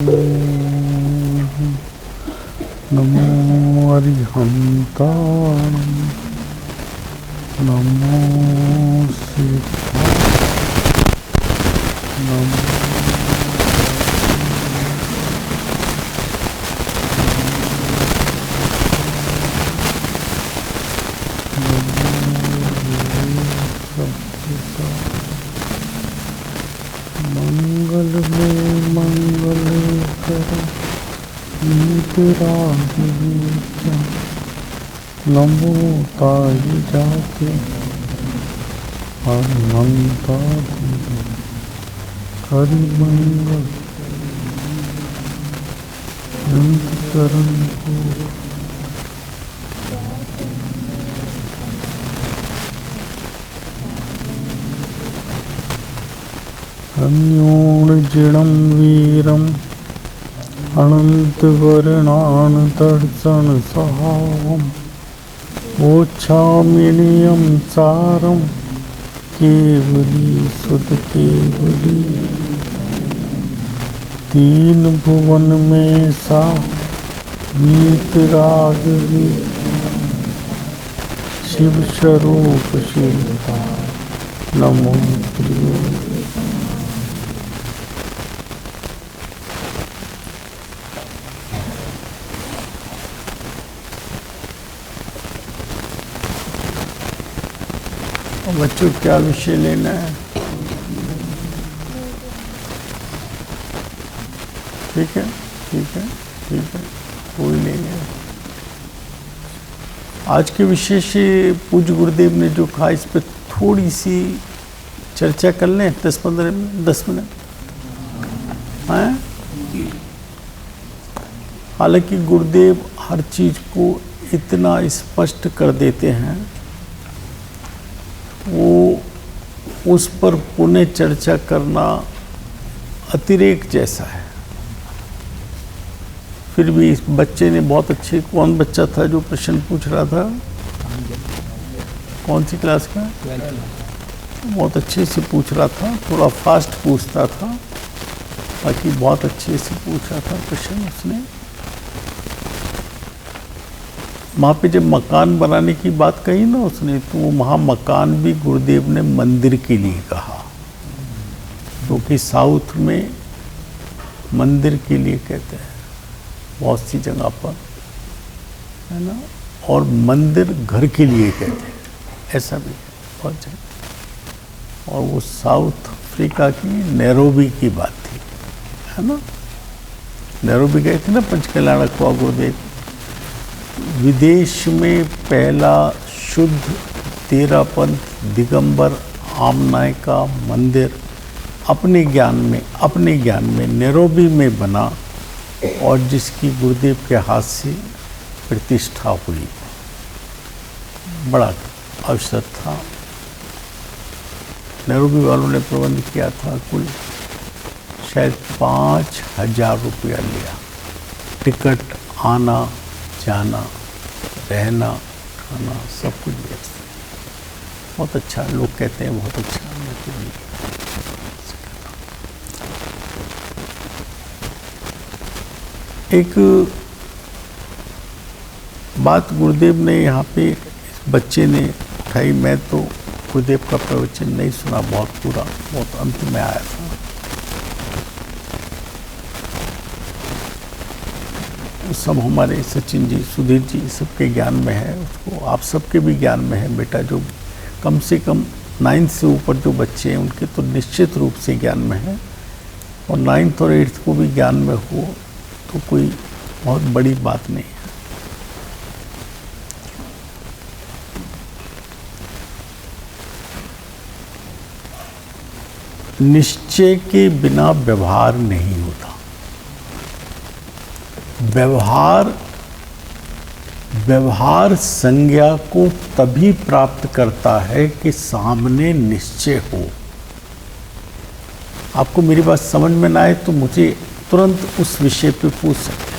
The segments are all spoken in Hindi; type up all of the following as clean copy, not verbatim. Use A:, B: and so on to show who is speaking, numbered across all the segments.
A: नमो अरिहन्ताणं नमो सिद्धाय नमो मंगल में मंगल कर नमो ताई जाके अनंता हरि मंगल अनंत चरण को अन्योणजिणं वीरम् अनंतवर्णान् दर्शन सहावम् मोक्षामिनियं सारं केवली सुध केवली तीन भुवन में सा वीतरागी शिव स्वरूप शिवता नमो प्रियो। बच्चों क्या विषय लेना है? ठीक है ठीक है ठीक है, कोई नहीं है। आज के विषय से पूज्य गुरुदेव ने जो कहा इस पर थोड़ी सी चर्चा कर लें। 10 मिनट हैं। हालांकि गुरुदेव हर चीज को इतना स्पष्ट कर देते हैं, वो उस पर पुनः चर्चा करना अतिरेक जैसा है। फिर भी इस बच्चे ने बहुत अच्छे, कौन बच्चा था जो प्रश्न पूछ रहा था? कौन सी क्लास का? बहुत अच्छे से पूछ रहा था, थोड़ा फास्ट पूछता था, बाकी बहुत अच्छे से पूछ रहा था प्रश्न उसने। वहाँ पे जब मकान बनाने की बात कही ना उसने, तो वो वहाँ मकान भी गुरुदेव ने मंदिर के लिए कहा, क्योंकि साउथ में मंदिर के लिए कहते हैं बहुत सी जगह पर, है ना, और मंदिर घर के लिए कहते हैं, ऐसा भी है बहुत जगह। और वो साउथ अफ्रीका की नैरोबी की बात थी, है ना। नैरोबी गए थे ना पंचकल्याण रखवा गुरुदेव। विदेश में पहला शुद्ध तेरापंथ दिगंबर आमनाय का मंदिर अपने ज्ञान में नैरोबी में बना, और जिसकी गुरुदेव के हाथ से प्रतिष्ठा हुई। बड़ा अवसर था। नैरोबी वालों ने प्रबंध किया था, कुल शायद 5,000 रुपया लिया। टिकट, आना जाना, रहना, खाना, सब कुछ व्यवस्था। बहुत अच्छा, लोग कहते हैं बहुत अच्छा। एक बात गुरुदेव ने यहाँ पे इस बच्चे ने उठाई। मैं तो गुरुदेव का प्रवचन नहीं सुना बहुत पूरा, बहुत अंत में आया था। सब हमारे सचिन जी, सुधीर जी सबके ज्ञान में है, उसको आप सबके भी ज्ञान में है बेटा। जो कम से कम 9th से ऊपर जो बच्चे हैं उनके तो निश्चित रूप से ज्ञान में है, और 9th और 8th को भी ज्ञान में हो तो कोई बहुत बड़ी बात नहीं है। निश्चय के बिना व्यवहार नहीं होता। व्यवहार संज्ञा को तभी प्राप्त करता है कि सामने निश्चय हो। आपको मेरी बात समझ में ना आए तो मुझे तुरंत उस विषय पे पूछ सकते हैं।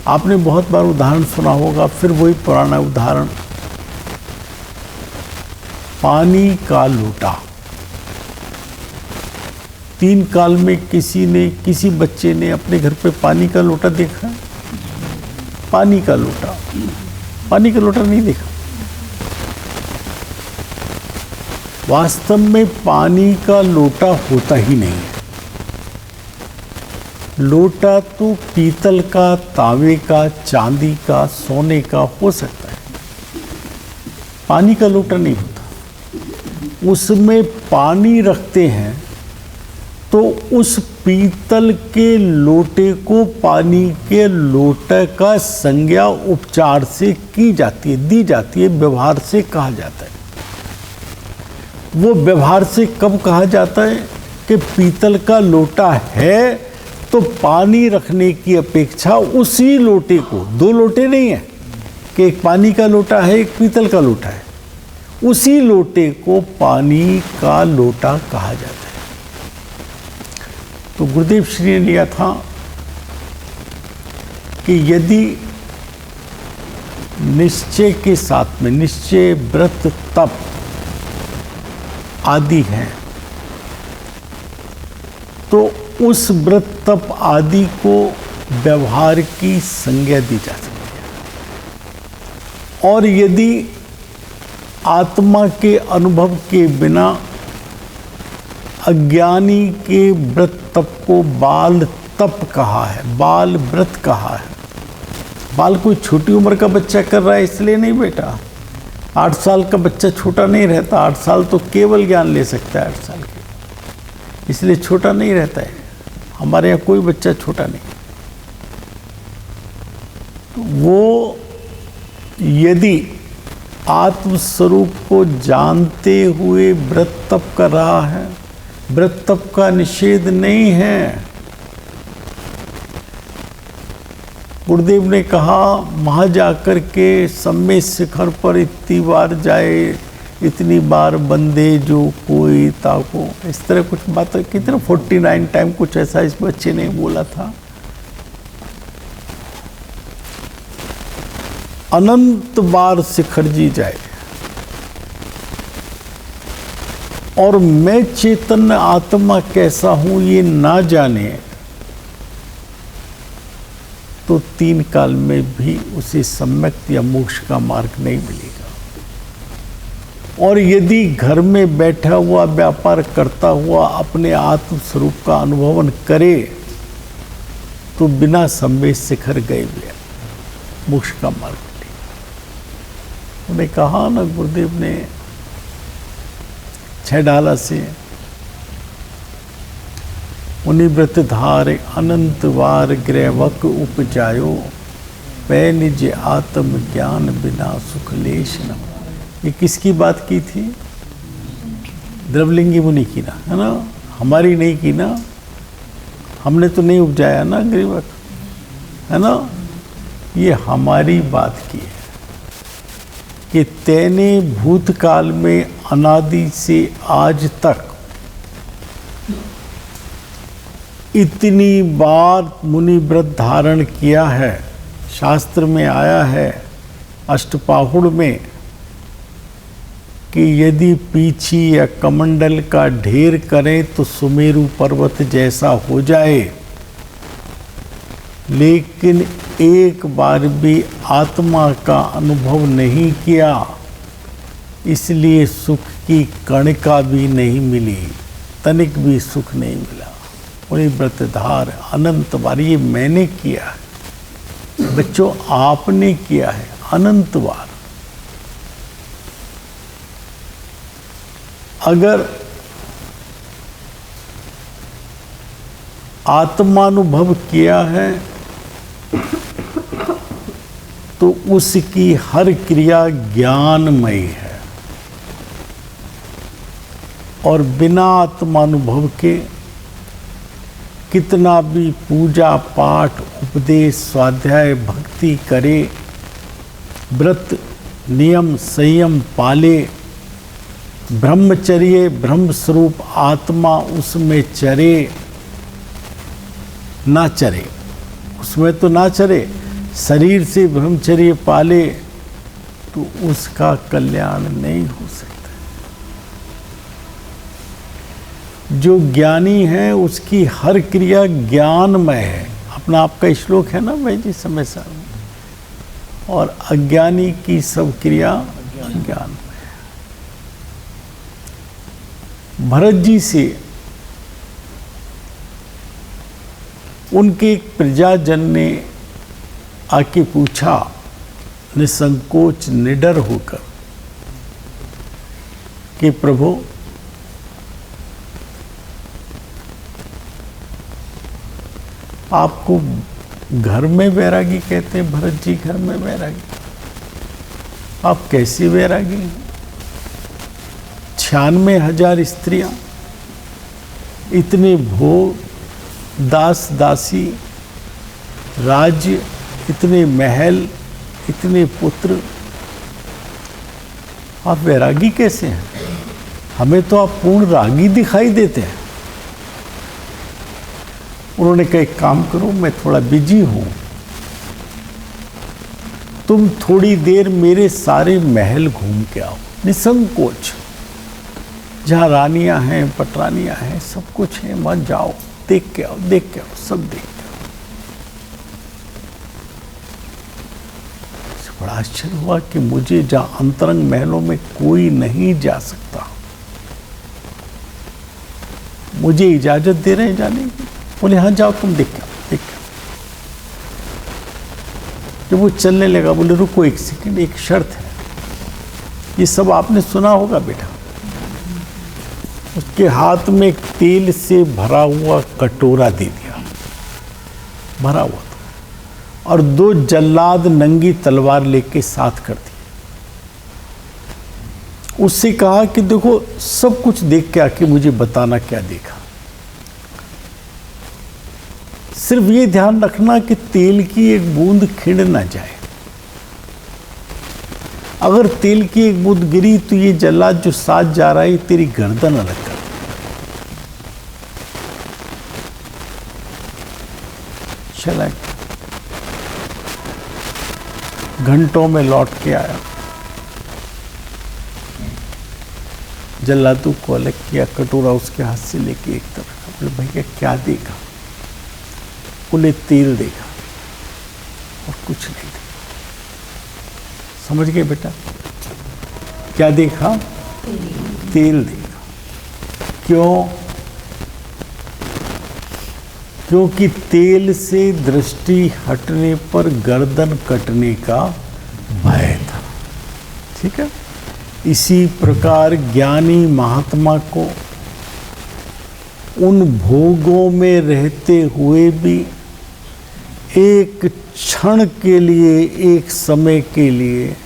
A: आपने बहुत बार उदाहरण सुना होगा, फिर वही पुराना उदाहरण, पानी का लोटा। 3 काल में किसी बच्चे ने अपने घर पे पानी का लोटा देखा है? पानी का लोटा नहीं देखा। वास्तव में पानी का लोटा होता ही नहीं है। लोटा तो पीतल का, तांबे का, चांदी का, सोने का हो सकता है, पानी का लोटा नहीं होता। उसमें पानी रखते हैं तो उस पीतल के लोटे को पानी के लोटे का संज्ञा उपचार से की जाती है, दी जाती है, व्यवहार से कहा जाता है। वो व्यवहार से कब कहा जाता है कि पीतल का लोटा है तो पानी रखने की अपेक्षा उसी लोटे को, 2 लोटे नहीं है कि एक पानी का लोटा है एक पीतल का लोटा है, उसी लोटे को पानी का लोटा कहा जाता है। तो गुरुदेव श्री ने लिया था कि यदि निश्चय के साथ में, निश्चय, व्रत, तप आदि हैं, तो उस व्रत तप आदि को व्यवहार की संज्ञा दी जा सकती है। और यदि आत्मा के अनुभव के बिना अज्ञानी के व्रत तप को बाल तप कहा है, बाल व्रत कहा है। बाल कोई छोटी उम्र का बच्चा कर रहा है इसलिए नहीं बेटा, 8 साल का बच्चा छोटा नहीं रहता। 8 साल तो केवल ज्ञान ले सकता है 8 साल के, इसलिए छोटा नहीं रहता है। हमारे यहाँ कोई बच्चा छोटा नहीं। तो वो यदि आत्मस्वरूप को जानते हुए व्रत तप कर रहा है, व्रत तप का निषेध नहीं है। गुरुदेव ने कहा वहाँ जाकर के सम्य शिखर पर इतनी बार जाए, इतनी बार बंदे जो कोई ताको, इस तरह कुछ बातें कितना 49 टाइम कुछ ऐसा इस बच्चे ने बोला था। अनंत बार शिखर जी जाए और मैं चैतन्य आत्मा कैसा हूं ये ना जाने तो 3 काल में भी उसे सम्यक या मोक्ष का मार्ग नहीं मिलेगा। और यदि घर में बैठा हुआ व्यापार करता हुआ अपने आत्म स्वरूप का अनुभवन करे तो बिना सम्य शिखर गए हुए मोक्ष का मार्ग मिलेगा। उन्हें कहा ना गुरुदेव ने 6 डाला से उन्हीं व्रत धार अनंत वार ग्रहवक उपजायो, पै निज आत्म ज्ञान बिना सुख लेश न। ये किसकी बात की थी? द्रवलिंगी मुनि की ना, है ना, हमारी नहीं की ना, हमने तो नहीं उपजाया ना ग्रीवक, है ना। ये हमारी बात की है कि तैने भूतकाल में अनादि से आज तक इतनी बार मुनि व्रत धारण किया है। शास्त्र में आया है अष्टपाहुड़ में कि यदि पीछी या कमंडल का ढेर करें तो सुमेरु पर्वत जैसा हो जाए, लेकिन एक बार भी आत्मा का अनुभव नहीं किया, इसलिए सुख की कणिका भी नहीं मिली, तनिक भी सुख नहीं मिला। उन्हीं व्रतधार अनंत बार, ये मैंने किया है बच्चों, आपने किया है अनंत बार। अगर आत्मानुभव किया है तो उसकी हर क्रिया ज्ञानमयी है, और बिना आत्मानुभव के कितना भी पूजा पाठ उपदेश स्वाध्याय भक्ति करे, व्रत नियम संयम पाले, ब्रह्मचर्य ब्रह्म स्वरूप आत्मा उसमें चरे ना चरे, उसमें तो ना चरे, शरीर से ब्रह्मचर्य पाले तो उसका कल्याण नहीं हो सकता। जो ज्ञानी है उसकी हर क्रिया ज्ञानमय है। अपना आपका श्लोक है ना भाई जी समय सार में। और अज्ञानी की सब क्रिया अज्ञान में है। भरत जी से उनके एक प्रजाजन ने आके पूछा निसंकोच निडर होकर कि प्रभु आपको घर में वैरागी कहते हैं, भरत जी घर में वैरागी, आप कैसी वैरागी हैं? 96,000 स्त्रियां, इतने भोग, दास दासी, राज्य, इतने महल, इतने पुत्र, आप वैरागी कैसे हैं? हमें तो आप पूर्ण रागी दिखाई देते हैं। उन्होंने कहा एक काम करो, मैं थोड़ा बिजी हूं, तुम थोड़ी देर मेरे सारे महल घूम के आओ निसंकोच। जहां रानियां हैं, पटरानियां हैं, सब कुछ है, वहां जाओ, देख के आओ, देख के आओ, सब देख के आओ। बड़ा आश्चर्य हुआ कि मुझे जहां अंतरंग महलों में कोई नहीं जा सकता, मुझे इजाजत दे रहे हैं जाने की। बोले हाँ जाओ, तुम देख के आओ, देख के आओ। जब वो चलने लगा बोले रुको एक सेकंड, एक शर्त है। ये सब आपने सुना होगा बेटा। उसके हाथ में एक तेल से भरा हुआ कटोरा दे दिया, भरा हुआ था, और 2 जल्लाद नंगी तलवार लेके साथ कर दी। उससे कहा कि देखो सब कुछ देख के आके मुझे बताना क्या देखा। सिर्फ ये ध्यान रखना कि तेल की एक बूंद खिंड ना जाए। अगर तेल की एक बूंद गिरी तो ये जल्लाद जो साथ जा रहा है तेरी गर्दन अलग कर। चला घंटों में लौट के आया, जल्लादू को अलग किया, कटोरा उसके हाथ से लेके एक तरफ। बोले भैया क्या देखा? बोले तेल देखा और कुछ नहीं देखा। समझ गए बेटा? क्या देखा? तेल देखा। क्यों? क्योंकि तेल से दृष्टि हटने पर गर्दन कटने का भय था। ठीक है? इसी प्रकार ज्ञानी महात्मा को उन भोगों में रहते हुए भी एक क्षण के लिए, एक समय के लिए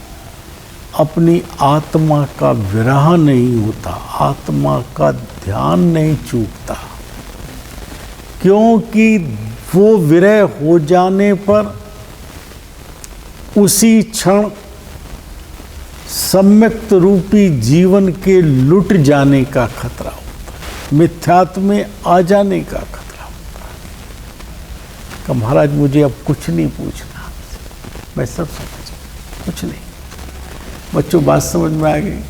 A: अपनी आत्मा का विरह नहीं होता, आत्मा का ध्यान नहीं चूकता। क्योंकि वो विरह हो जाने पर उसी क्षण सम्यक्त रूपी जीवन के लुट जाने का खतरा होता है, मिथ्यात्व में आ जाने का खतरा होता है। कि महाराज मुझे अब कुछ नहीं पूछना, मैं सब समझ गया, कुछ नहीं। बच्चों बात समझ में आ गई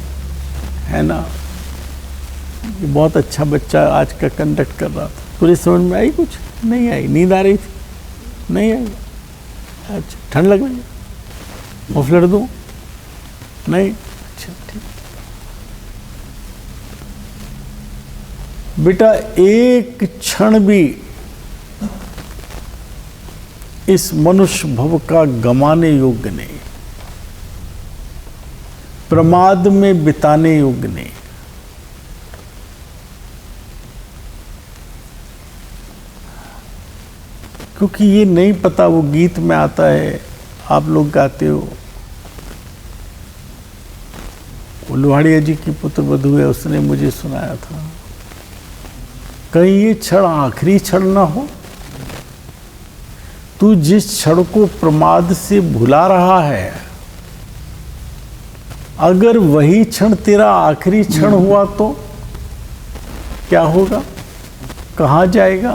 A: है ना? ये बहुत अच्छा बच्चा आज का कंडक्ट कर रहा था। तुझे समझ में आई? कुछ नहीं आई। नींद आ रही थी? नहीं आई। अच्छा, ठंड लग रही है? मफलर दूं? नहीं? अच्छा ठीक। बेटा एक क्षण भी इस मनुष्य भव का गमाने योग्य नहीं, प्रमाद में बिताने योग्य नहीं। क्योंकि ये नहीं पता, वो गीत में आता है, आप लोग गाते हो, वो लोहाड़िया जी की पुत्र वधू है, उसने मुझे सुनाया था, कहीं ये क्षण आखिरी क्षण ना हो। तू जिस क्षण को प्रमाद से भुला रहा है, अगर वही क्षण तेरा आखिरी क्षण हुआ तो क्या होगा? कहाँ जाएगा?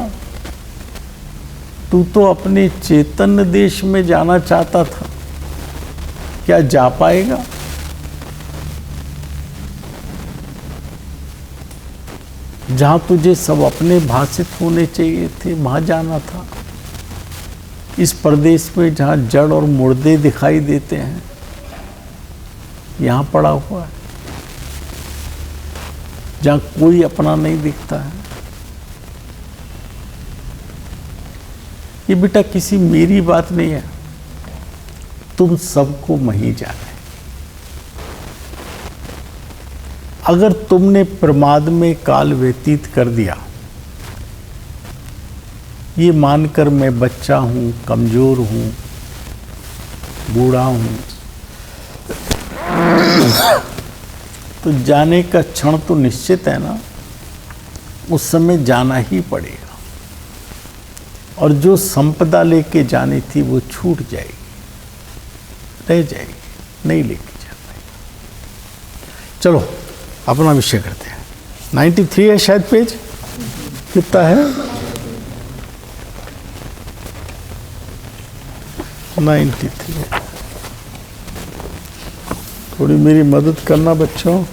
A: तू तो अपने चैतन्य देश में जाना चाहता था, क्या जा पाएगा? जहां तुझे सब अपने भाषित होने चाहिए थे वहां जाना था। इस प्रदेश में जहां जड़ और मुर्दे दिखाई देते हैं यहां पड़ा हुआ है, जहां कोई अपना नहीं दिखता है। ये बेटा किसी मेरी बात नहीं है, तुम सबको वहीं जाना है। अगर तुमने प्रमाद में काल व्यतीत कर दिया, ये मानकर मैं बच्चा हूं, कमजोर हूं, बूढ़ा हूं, तो जाने का क्षण तो निश्चित है ना, उस समय जाना ही पड़ेगा। और जो संपदा लेके जानी थी वो छूट जाएगी, रह जाएगी, नहीं लेके जा पाएगा। चलो अपना विषय करते हैं। 93 है शायद पेज, कितना है? 93। थोड़ी मेरी मदद करना बच्चों,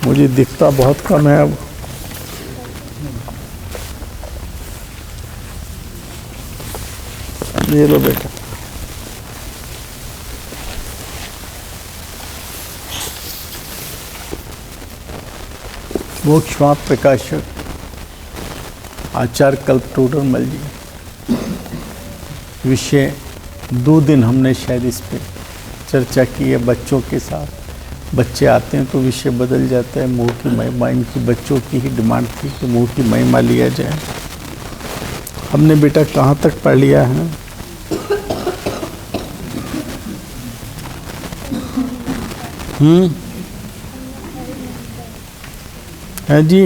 A: मुझे दिखता बहुत कम है अब। ये लो बेटा, मोक्षमाप प्रकाशक आचार्य कल्पतोड़रमल जी। विषय 2 दिन हमने शायद इस पे चर्चा की है बच्चों के साथ। बच्चे आते हैं तो विषय बदल जाता है। मोह की महिमा, इनकी बच्चों की ही डिमांड थी कि मोह की महिमा लिया जाए। हमने बेटा कहाँ तक पढ़ लिया है? है जी,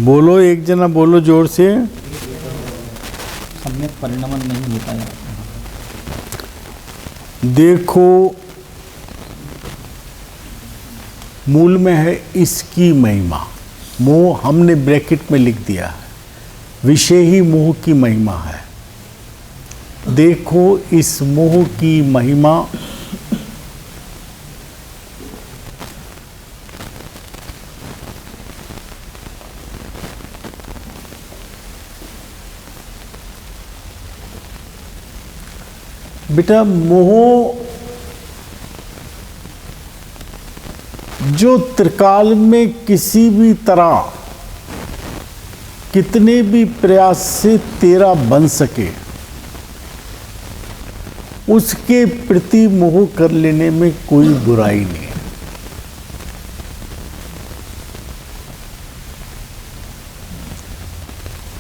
A: बोलो, एक जना बोलो जोर से।
B: सम्यक परिणमन नहीं होता है।
A: देखो, मूल में है इसकी महिमा। मोह हमने ब्रैकेट में लिख दिया है, विषय ही मोह की महिमा है। देखो इस मोह की महिमा बेटा, मोह जो त्रिकाल में किसी भी तरह कितने भी प्रयास से तेरा बन सके, उसके प्रति मोह कर लेने में कोई बुराई नहीं है।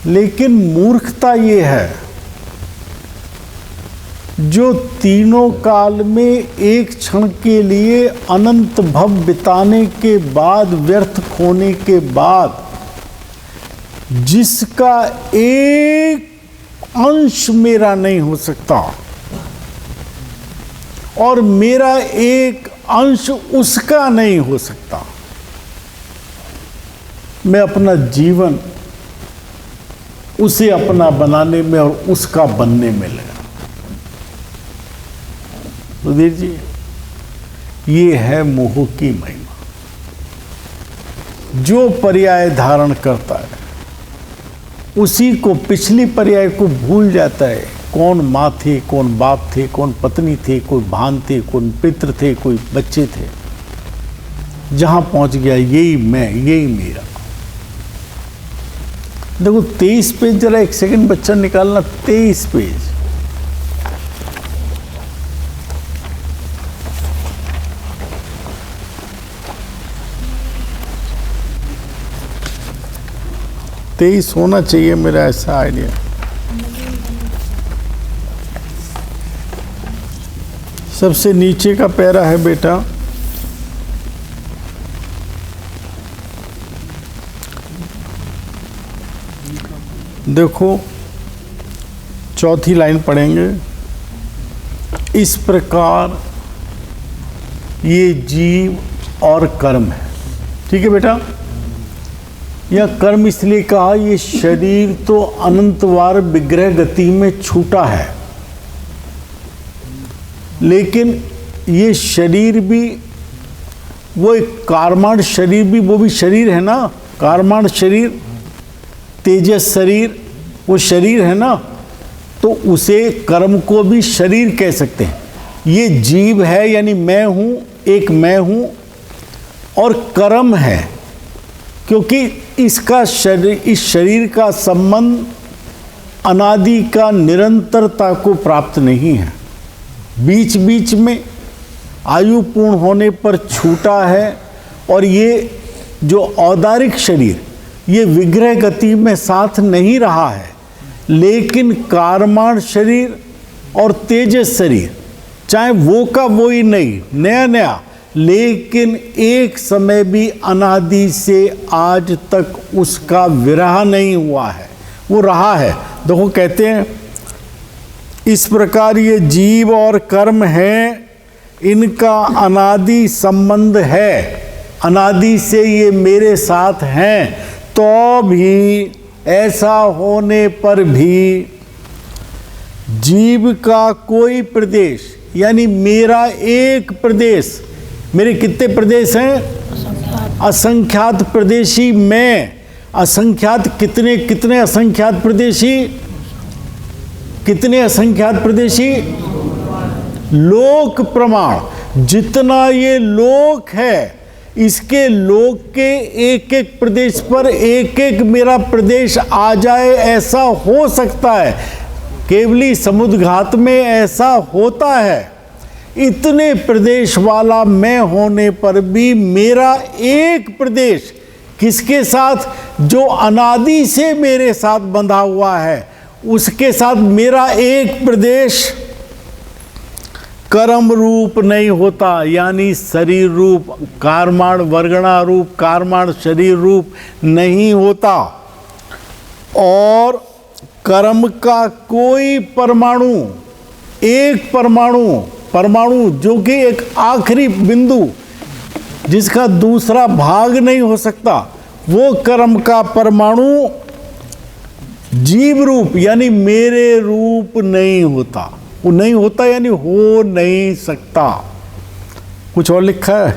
A: लेकिन मूर्खता ये है जो तीनों काल में एक क्षण के लिए अनंत भव बिताने के बाद, व्यर्थ खोने के बाद, जिसका एक अंश मेरा नहीं हो सकता और मेरा एक अंश उसका नहीं हो सकता, मैं अपना जीवन उसे अपना बनाने में और उसका बनने में लगा। सुधीर जी, ये है मोह की महिमा। जो पर्याय धारण करता है उसी को, पिछली पर्याय को भूल जाता है। कौन माँ थे, कौन बाप थे, कौन पत्नी थे, कोई भान थे, कौन पितृ थे, कोई बच्चे थे। जहां पहुंच गया यही मैं, यही मेरा। देखो 23 पेज, जरा एक सेकंड बच्चा निकालना। 23 पेज, तेईस होना चाहिए, मेरा ऐसा आइडिया। सबसे नीचे का पैरा है बेटा, देखो चौथी लाइन पढ़ेंगे। इस प्रकार ये जीव और कर्म है। ठीक है बेटा, यह कर्म इसलिए कहा, ये शरीर तो अनंतवार विग्रह गति में छूटा है, लेकिन ये शरीर भी वो एक कारमाण शरीर भी, वो भी शरीर है ना, कारमाण शरीर, तेजस शरीर, वो शरीर है ना, तो उसे कर्म को भी शरीर कह सकते हैं। ये जीव है यानी मैं हूँ, एक मैं हूँ, और कर्म है क्योंकि इसका शरीर, इस शरीर का संबंध अनादि का निरंतरता को प्राप्त नहीं है, बीच बीच में आयु पूर्ण होने पर छूटा है। और ये जो औदारिक शरीर, ये विग्रह गति में साथ नहीं रहा है, लेकिन कारमाण शरीर और तेजस शरीर, चाहे वो का वो ही नहीं, नया नया, लेकिन एक समय भी अनादि से आज तक उसका विरह नहीं हुआ है, वो रहा है। देखो कहते हैं इस प्रकार ये जीव और कर्म है, इनका अनादि संबंध है, अनादि से ये मेरे साथ हैं, तो भी ऐसा होने पर भी जीव का कोई प्रदेश, यानी मेरा एक प्रदेश, मेरे कितने प्रदेश हैं? असंख्यात प्रदेशी मैं, असंख्यात कितने कितने असंख्यात प्रदेशी, कितने असंख्यात प्रदेशी? लोक प्रमाण, जितना ये लोक है, इसके लोक के एक एक प्रदेश पर एक एक मेरा प्रदेश आ जाए, ऐसा हो सकता है। केवली समुद्र घात में ऐसा होता है। इतने प्रदेश वाला मैं होने पर भी मेरा एक प्रदेश किसके साथ? जो अनादि से मेरे साथ बंधा हुआ है, उसके साथ मेरा एक प्रदेश कर्म रूप नहीं होता, यानी शरीर रूप, कारमाण वर्गणा रूप, कारमाण शरीर रूप नहीं होता। और कर्म का कोई परमाणु, एक परमाणु जो कि एक आखिरी बिंदु, जिसका दूसरा भाग नहीं हो सकता, वो कर्म का परमाणु जीव रूप यानी मेरे रूप नहीं होता। वो नहीं होता यानी हो नहीं सकता। कुछ और लिखा है,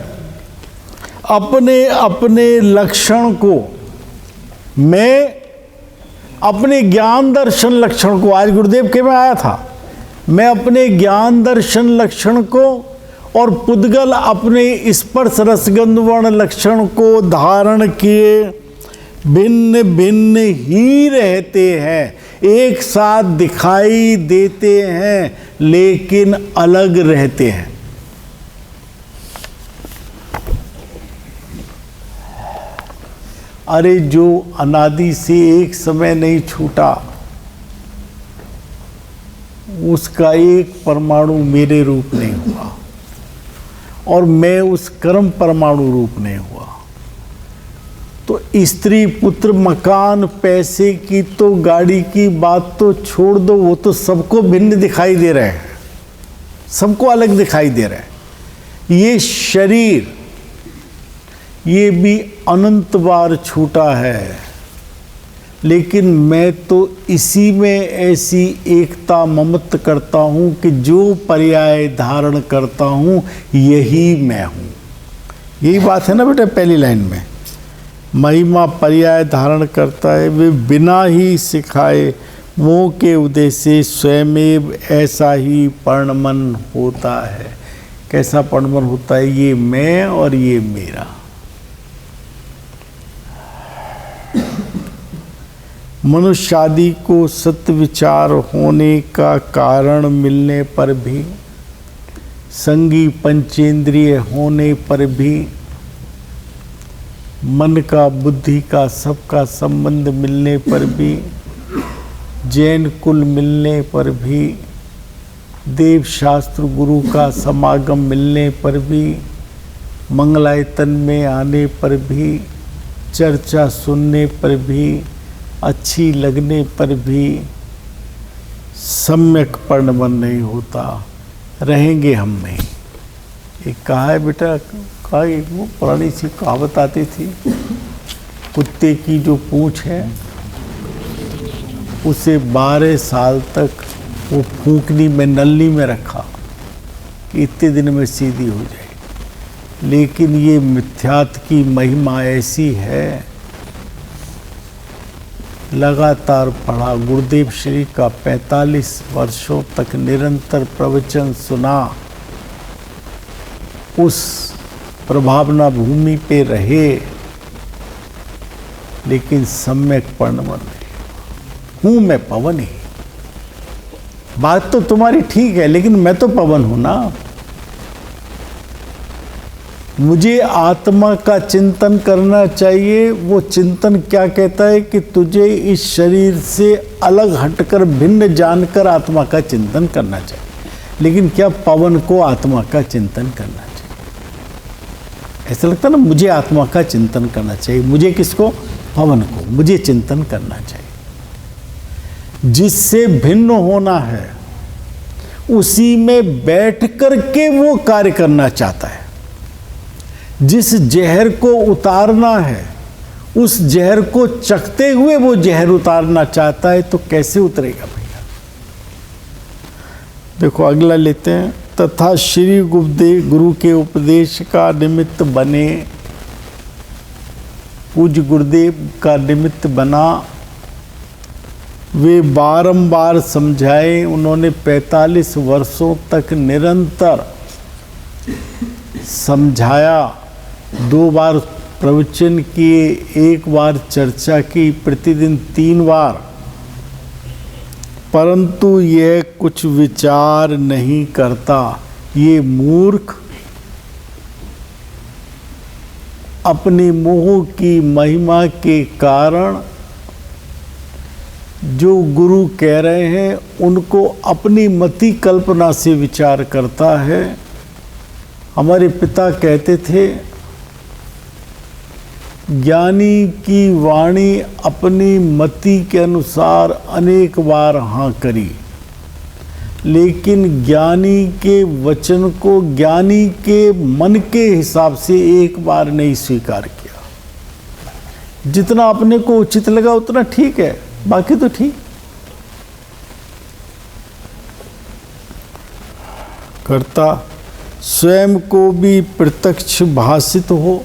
A: अपने अपने लक्षण को, मैं अपने ज्ञान दर्शन लक्षण को, आज गुरुदेव के में आया था, मैं अपने ज्ञान दर्शन लक्षण को और पुद्गल अपने स्पर्श रसगंध वर्ण लक्षण को धारण किए भिन्न भिन्न ही रहते हैं, एक साथ दिखाई देते हैं लेकिन अलग रहते हैं। अरे जो अनादि से एक समय नहीं छूटा, उसका एक परमाणु मेरे रूप नहीं हुआ, और मैं उस कर्म परमाणु रूप नहीं हुआ। तो स्त्री पुत्र मकान पैसे की तो, गाड़ी की बात तो छोड़ दो, वो तो सबको भिन्न दिखाई दे रहे हैं, सबको अलग दिखाई दे रहे हैं। ये शरीर, ये भी अनंत बार छूटा है, लेकिन मैं तो इसी में ऐसी एकता ममत्व करता हूँ कि जो पर्याय धारण करता हूँ यही मैं हूँ। यही बात है ना बेटा पहली लाइन में, महिमा पर्याय धारण करता है, वे बिना ही सिखाए मोह के उद्देश्य स्वयमेव ऐसा ही पर्णमन होता है। कैसा पर्णमन होता है? ये मैं और ये मेरा। मनुष्य आदि को सत्य विचार होने का कारण मिलने पर भी, संगी पंचेंद्रिय होने पर भी, मन का बुद्धि का सबका संबंध मिलने पर भी, जैन कुल मिलने पर भी, देव शास्त्र गुरु का समागम मिलने पर भी, मंगलायतन में आने पर भी, चर्चा सुनने पर भी, अच्छी लगने पर भी सम्यक पर्णमन नहीं होता। रहेंगे हम में। एक कहा है बेटा, कहा एक वो पुरानी सी कहावत आती थी, कुत्ते की जो पूंछ है उसे 12 साल तक वो फूंकनी में, नल्ली में रखा, इतने दिन में सीधी हो जाए। लेकिन ये मिथ्यात्व की महिमा ऐसी है, लगातार पढ़ा। गुरुदेव श्री का 45 वर्षों तक निरंतर प्रवचन सुना, उस प्रभावना भूमि पे रहे, लेकिन सम्यक परिणमन नहीं। हूं मैं पवन ही। बात तो तुम्हारी ठीक है, लेकिन मैं तो पवन हूं ना। मुझे आत्मा का चिंतन करना चाहिए। वो चिंतन क्या कहता है कि तुझे इस शरीर से अलग हटकर भिन्न जानकर आत्मा का चिंतन करना चाहिए। लेकिन क्या पवन को आत्मा का चिंतन करना चाहिए? ऐसा लगता है ना, मुझे आत्मा का चिंतन करना चाहिए। मुझे किसको? पवन को। मुझे चिंतन करना चाहिए। जिससे भिन्न होना है उसी में बैठ करके वो कार्य करना चाहता है। जिस जहर को उतारना है उस जहर को चखते हुए वो जहर उतारना चाहता है, तो कैसे उतरेगा भैया? देखो अगला लेते हैं। तथा श्री गुरु के उपदेश का निमित्त बने, पूज्य गुरुदेव का निमित्त बना। वे बारंबार समझाए। उन्होंने 45 वर्षों तक निरंतर समझाया। 2 बार प्रवचन किए, 1 बार चर्चा की, प्रतिदिन 3 बार, परंतु यह कुछ विचार नहीं करता। ये मूर्ख अपनी मोह की महिमा के कारण जो गुरु कह रहे हैं उनको अपनी मति कल्पना से विचार करता है। हमारे पिता कहते थे, ज्ञानी की वाणी अपनी मति के अनुसार अनेक बार हाँ करी, लेकिन ज्ञानी के वचन को ज्ञानी के मन के हिसाब से एक बार नहीं स्वीकार किया। जितना अपने को उचित लगा उतना ठीक है, बाकी तो ठीक। कर्ता स्वयं को भी प्रत्यक्ष भासित हो।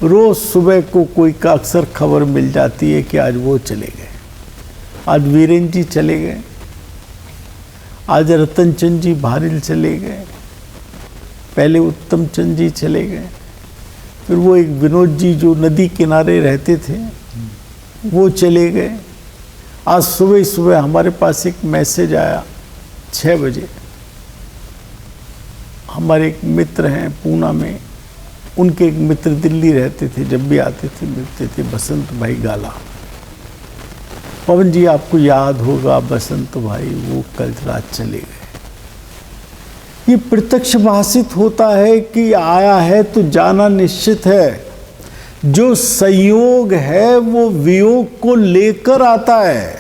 A: रोज सुबह को कोई का अक्सर खबर मिल जाती है कि आज वो चले गए, आज वीरेंद्र जी चले गए, आज रतन चंद जी भारिल चले गए, पहले उत्तम चंद जी चले गए, फिर वो एक विनोद जी जो नदी किनारे रहते थे वो चले गए। आज सुबह सुबह हमारे पास एक मैसेज आया 6 बजे। हमारे एक मित्र हैं पूना में, उनके एक मित्र दिल्ली रहते थे, जब भी आते थे मिलते थे, बसंत भाई गाला। पवन जी आपको याद होगा बसंत भाई, वो कल रात चले गए। ये प्रत्यक्ष भाषित होता है कि आया है तो जाना निश्चित है। जो संयोग है वो वियोग को लेकर आता है।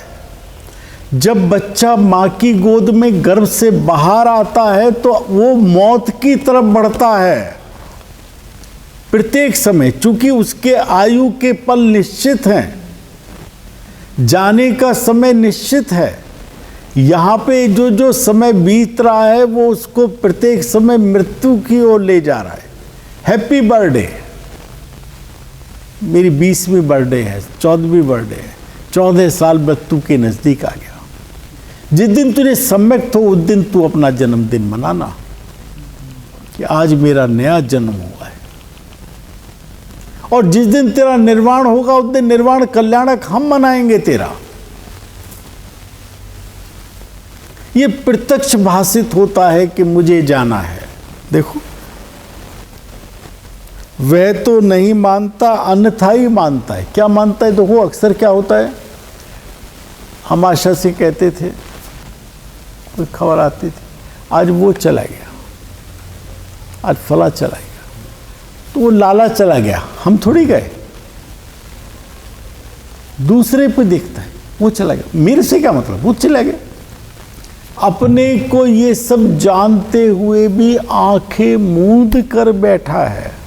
A: जब बच्चा माँ की गोद में गर्भ से बाहर आता है तो वो मौत की तरफ बढ़ता है प्रत्येक समय, चूंकि उसके आयु के पल निश्चित हैं, जाने का समय निश्चित है। यहाँ पे जो जो समय बीत रहा है वो उसको प्रत्येक समय मृत्यु की ओर ले जा रहा है। हैप्पी बर्थडे, मेरी 20वीं बर्थडे है, 14वीं बर्थडे है, 14 साल मृत्यु के नज़दीक आ गया। जिस दिन तुझे सम्यक हो उस दिन तू अपना जन्मदिन मनाना कि आज मेरा नया जन्म हुआ है। और जिस दिन तेरा निर्वाण होगा उस दिन निर्वाण कल्याणक हम मनाएंगे तेरा। ये प्रत्यक्ष भाषित होता है कि मुझे जाना है। देखो वह तो नहीं मानता, अन्यथा ही मानता है। क्या मानता है? देखो अक्सर क्या होता है, हम आशा से कहते थे, कोई खबर आती थी आज वो चला गया, आज फला चला गया, तो वो लाला चला गया, हम थोड़ी गए। दूसरे पे देखता है वो चला गया, मेरे से क्या मतलब, वो चला गया। अपने को ये सब जानते हुए भी आंखें मूंद कर बैठा है।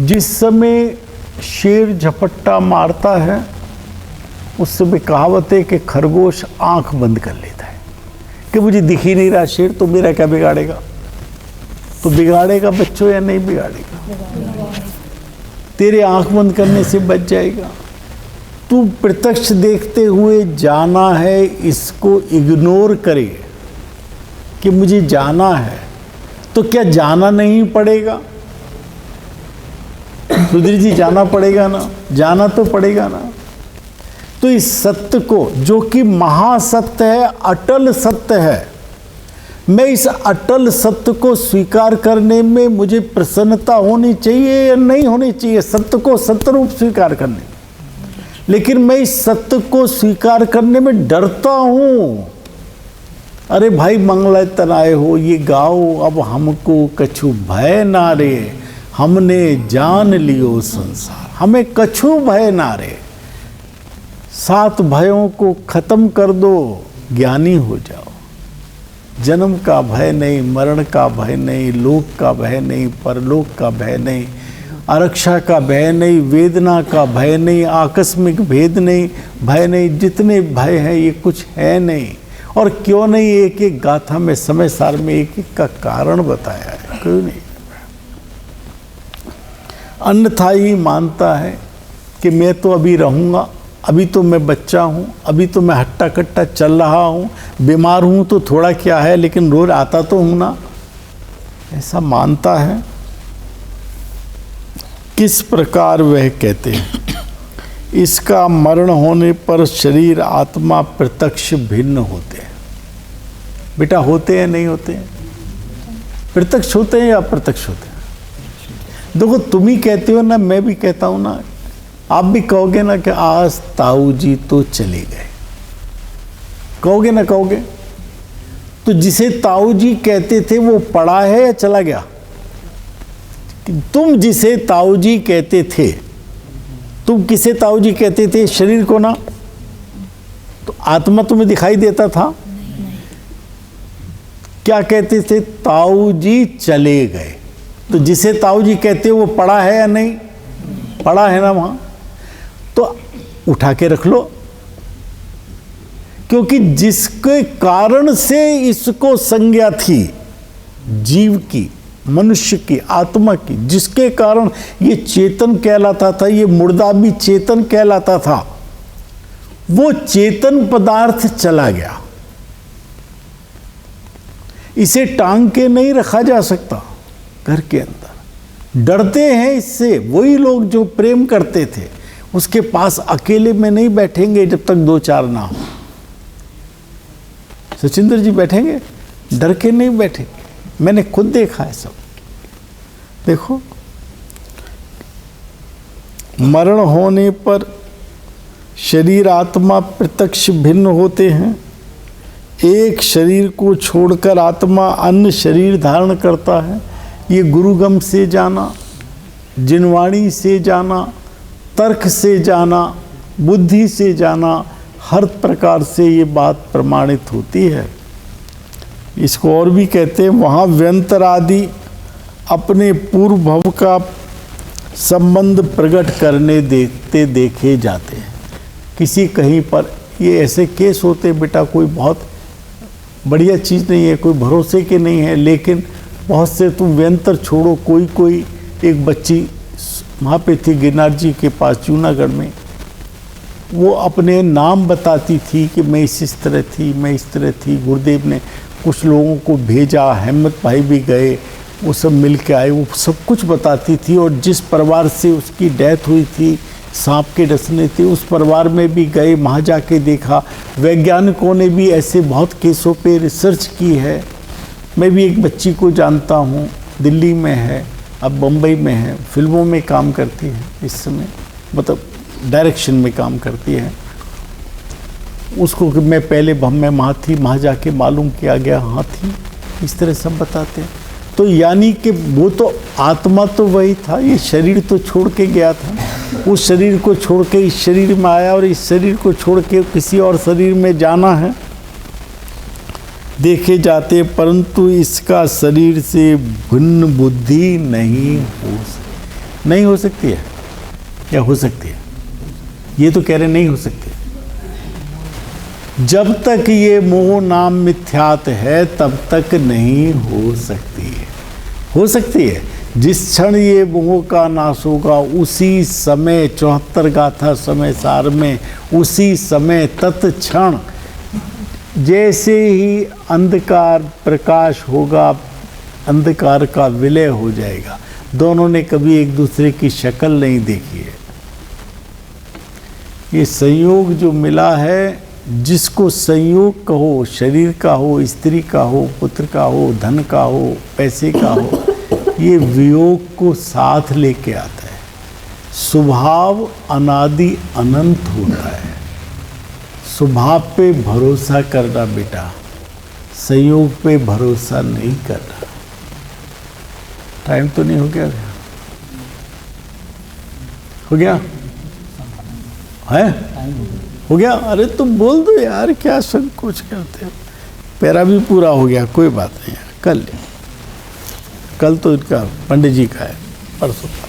A: जिस समय शेर झपट्टा मारता है उस समय कहावत है कि खरगोश आंख बंद कर लेता है कि मुझे दिख ही नहीं रहा शेर, तो मेरा क्या बिगाड़ेगा। तो बिगाड़ेगा बच्चों या नहीं बिगाड़ेगा? तेरे आंख बंद करने से बच जाएगा। तू प्रत्यक्ष देखते हुए जाना है, इसको इग्नोर करे कि मुझे जाना है, तो क्या जाना नहीं पड़ेगा? रुद्र जी जाना पड़ेगा ना, जाना तो पड़ेगा ना। तो इस सत्य को, जो कि महासत्य है, अटल सत्य है, मैं इस अटल सत्य को स्वीकार करने में मुझे प्रसन्नता होनी चाहिए या नहीं होनी चाहिए? सत्य को सत्य रूप स्वीकार करने में। लेकिन मैं इस सत्य को स्वीकार करने में डरता हूं। अरे भाई मंगल तनाए हो ये गाओ, अब हमको कछु भय ना रे, हमने जान लियो संसार। हमें कछु भय ना रे, 7 भयों को खत्म कर दो, ज्ञानी हो जाओ। जन्म का भय नहीं, मरण का भय नहीं, लोक का भय नहीं, परलोक का भय नहीं, आरक्षा का भय नहीं, वेदना का भय नहीं, आकस्मिक भेद नहीं, भय नहीं। जितने भय हैं ये कुछ है नहीं। और क्यों नहीं? एक एक गाथा में, समय सार में एक एक का कारण बताया है। क्यों नहीं? अन्यथा ही मानता है कि मैं तो अभी रहूँगा, अभी तो मैं बच्चा हूँ, अभी तो मैं हट्टा कट्टा चल रहा हूँ, बीमार हूँ तो थोड़ा क्या है, लेकिन रोज आता तो हूँ ना, ऐसा मानता है। किस प्रकार वह कहते हैं, इसका मरण होने पर शरीर आत्मा प्रत्यक्ष भिन्न होते हैं। बेटा होते हैं नहीं होते हैं? प्रत्यक्ष होते हैं या अप्रत्यक्ष होते हैं? देखो तुम ही कहते हो ना, मैं भी कहता हूँ ना, आप भी कहोगे ना कि आज ताऊ जी तो चले गए, कहोगे ना? कहोगे। तो जिसे ताऊ जी कहते थे वो पड़ा है या चला गया? तुम जिसे ताऊ जी कहते थे, तुम किसे ताऊ जी कहते थे? शरीर को ना। तो आत्मा तुम्हें दिखाई देता था? क्या कहते थे? ताऊ जी चले गए। तो जिसे ताऊ जी कहते हो वो पड़ा है या नहीं? पड़ा है ना वहां। तो उठा के रख लो, क्योंकि जिसके कारण से इसको संज्ञा थी, जीव की, मनुष्य की, आत्मा की, जिसके कारण ये चेतन कहलाता था, ये मुर्दा भी चेतन कहलाता था, वो चेतन पदार्थ चला गया। इसे टांग के नहीं रखा जा सकता घर के अंदर। डरते हैं इससे वही लोग जो प्रेम करते थे, उसके पास अकेले में नहीं बैठेंगे जब तक 2-4 ना हो। सचिंद्र जी बैठेंगे, डर के नहीं बैठेंगे। मैंने खुद देखा है सब। देखो, मरण होने पर शरीर आत्मा प्रत्यक्ष भिन्न होते हैं। एक शरीर को छोड़कर आत्मा अन्य शरीर धारण करता है। ये गुरुगम से जाना, जिनवाणी से जाना, तर्क से जाना, बुद्धि से जाना, हर प्रकार से ये बात प्रमाणित होती है। इसको और भी कहते हैं, वहाँ व्यंतर आदि अपने पूर्व भव का संबंध प्रकट करने देखे जाते हैं। किसी कहीं पर ये ऐसे केस होते, बेटा कोई बहुत बढ़िया चीज़ नहीं है, कोई भरोसे के नहीं है, लेकिन बहुत से तुम व्यंतर छोड़ो। कोई एक बच्ची वहाँ पे थी गिरनार जी के पास जूनागढ़ में, वो अपने नाम बताती थी कि मैं इस तरह थी, मैं इस तरह थी। गुरुदेव ने कुछ लोगों को भेजा, अहमद भाई भी गए, वो सब मिल के आए, वो सब कुछ बताती थी। और जिस परिवार से उसकी डेथ हुई थी, सांप के डसने थे, उस परिवार में भी गए, वहाँ जाके देखा। वैज्ञानिकों ने भी ऐसे बहुत केसों पे रिसर्च की है। मैं भी एक बच्ची को जानता हूँ, दिल्ली में है, अब बम्बई में है, फिल्मों में काम करती है इस समय, मतलब डायरेक्शन में काम करती है। उसको कि मैं पहले मैं वहाँ थी, वहाँ जाके मालूम किया गया, हाँ थी, इस तरह सब बताते हैं। तो यानी कि वो तो आत्मा तो वही था, ये शरीर तो छोड़ के गया था। उस शरीर को छोड़ के इस शरीर में आया और इस शरीर को छोड़ के किसी और शरीर में जाना है, देखे जाते। परंतु इसका शरीर से भिन्न बुद्धि नहीं हो सकती है। क्या हो सकती है? ये तो कह रहे नहीं हो सकती। जब तक ये मोह नाम मिथ्यात है तब तक नहीं हो सकती है। हो सकती है। जिस क्षण ये मोह का नाश होगा उसी समय 74 गाथा समय सार में उसी समय तत्क्षण जैसे ही अंधकार प्रकाश होगा, अंधकार का विलय हो जाएगा। दोनों ने कभी एक दूसरे की शक्ल नहीं देखी है। ये संयोग जो मिला है, जिसको संयोग कहो, शरीर का हो, स्त्री का हो, पुत्र का हो, धन का हो, पैसे का हो, ये वियोग को साथ लेके आता है। स्वभाव अनादि अनंत होता है। स्वभाव पे भरोसा करना बेटा, संयोग पे भरोसा नहीं करना। टाइम तो नहीं हो गया? हो गया है? हो गया? अरे तुम बोल दो यार, क्या संकोच करते हो। पैरा भी पूरा हो गया, कोई बात नहीं है, कल तो इनका पंडित जी का है, परसों का।